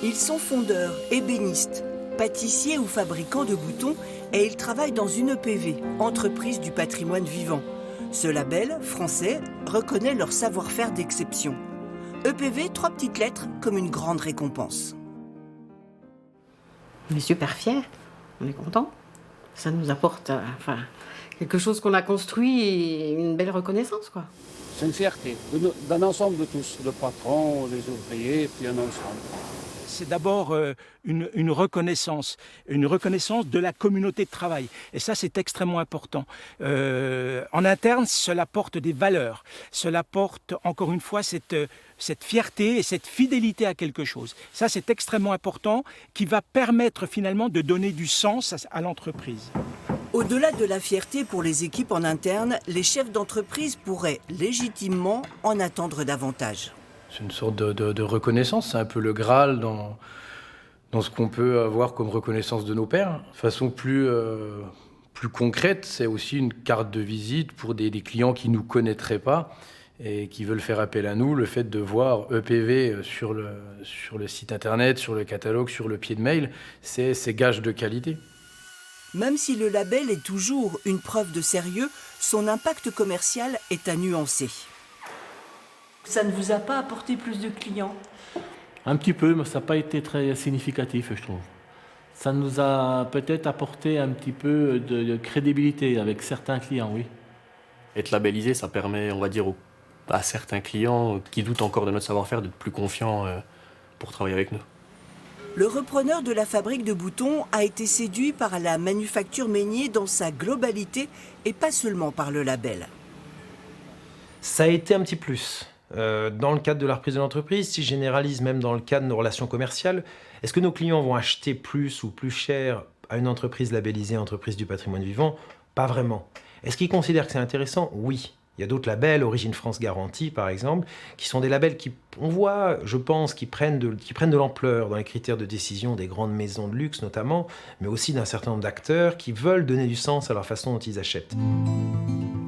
Ils sont fondeurs, ébénistes, pâtissiers ou fabricants de boutons et ils travaillent dans une EPV, entreprise du patrimoine vivant. Ce label, français, reconnaît leur savoir-faire d'exception. EPV, 3 petites lettres, comme une grande récompense. On est super fiers, on est contents. Ça nous apporte quelque chose qu'on a construit et une belle reconnaissance, quoi. C'est une fierté d'un ensemble de tous, le patron, les ouvriers, puis un ensemble. C'est d'abord une reconnaissance de la communauté de travail. Et ça, c'est extrêmement important. En interne, cela porte des valeurs. Cela porte, encore une fois, cette fierté et cette fidélité à quelque chose. Ça, c'est extrêmement important, qui va permettre finalement de donner du sens à l'entreprise. Au-delà de la fierté pour les équipes en interne, les chefs d'entreprise pourraient légitimement en attendre davantage. C'est une sorte de reconnaissance, c'est un peu le Graal dans ce qu'on peut avoir comme reconnaissance de nos pairs. De façon plus concrète, c'est aussi une carte de visite pour des clients qui ne nous connaîtraient pas et qui veulent faire appel à nous. Le fait de voir EPV sur le site internet, sur le catalogue, sur le pied de mail, c'est gage de qualité. Même si le label est toujours une preuve de sérieux, son impact commercial est à nuancer. Ça ne vous a pas apporté plus de clients ? Un petit peu, mais ça n'a pas été très significatif, je trouve. Ça nous a peut-être apporté un petit peu de crédibilité avec certains clients, oui. Être labellisé, ça permet, on va dire, à certains clients qui doutent encore de notre savoir-faire d'être plus confiants pour travailler avec nous. Le repreneur de la fabrique de boutons a été séduit par la manufacture Meignier dans sa globalité et pas seulement par le label. Ça a été un petit plus. Dans le cadre de la reprise de l'entreprise, si je généralise même dans le cadre de nos relations commerciales, est-ce que nos clients vont acheter plus ou plus cher à une entreprise labellisée entreprise du patrimoine vivant ? Pas vraiment. Est-ce qu'ils considèrent que c'est intéressant ? Oui. Il y a d'autres labels, Origine France Garantie par exemple, qui sont des labels qui, on voit, je pense, qui prennent de l'ampleur dans les critères de décision des grandes maisons de luxe notamment, mais aussi d'un certain nombre d'acteurs qui veulent donner du sens à leur façon dont ils achètent.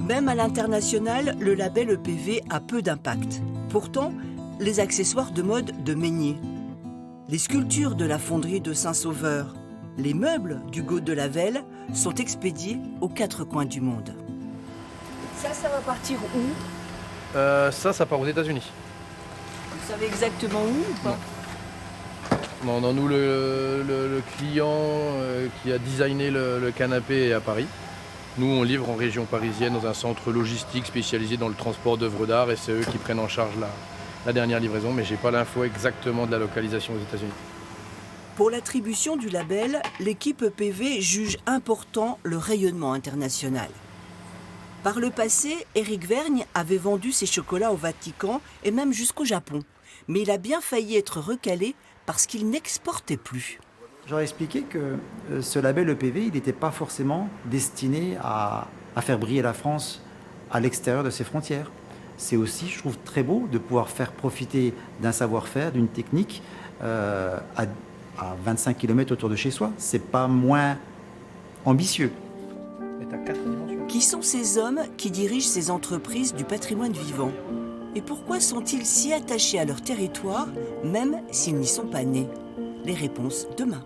Même à l'international, le label EPV a peu d'impact. Pourtant, les accessoires de mode de Meignier, les sculptures de la fonderie de Saint-Sauveur, les meubles du Gau de la Velle sont expédiés aux 4 coins du monde. Ça va partir où ? Ça part aux États-Unis. Vous savez exactement où ou pas ? Non, nous, le client qui a designé le canapé est à Paris. Nous, on livre en région parisienne dans un centre logistique spécialisé dans le transport d'œuvres d'art et c'est eux qui prennent en charge la dernière livraison, mais je n'ai pas l'info exactement de la localisation aux États-Unis. Pour l'attribution du label, l'équipe EPV juge important le rayonnement international. Par le passé, Éric Vergne avait vendu ses chocolats au Vatican et même jusqu'au Japon. Mais il a bien failli être recalé parce qu'il n'exportait plus. J'aurais expliqué que ce label EPV, il n'était pas forcément destiné à faire briller la France à l'extérieur de ses frontières. C'est aussi, je trouve, très beau de pouvoir faire profiter d'un savoir-faire, d'une technique à 25 km autour de chez soi. C'est pas moins ambitieux. Qui sont ces hommes qui dirigent ces entreprises du patrimoine vivant ? Et pourquoi sont-ils si attachés à leur territoire, même s'ils n'y sont pas nés ? Les réponses demain.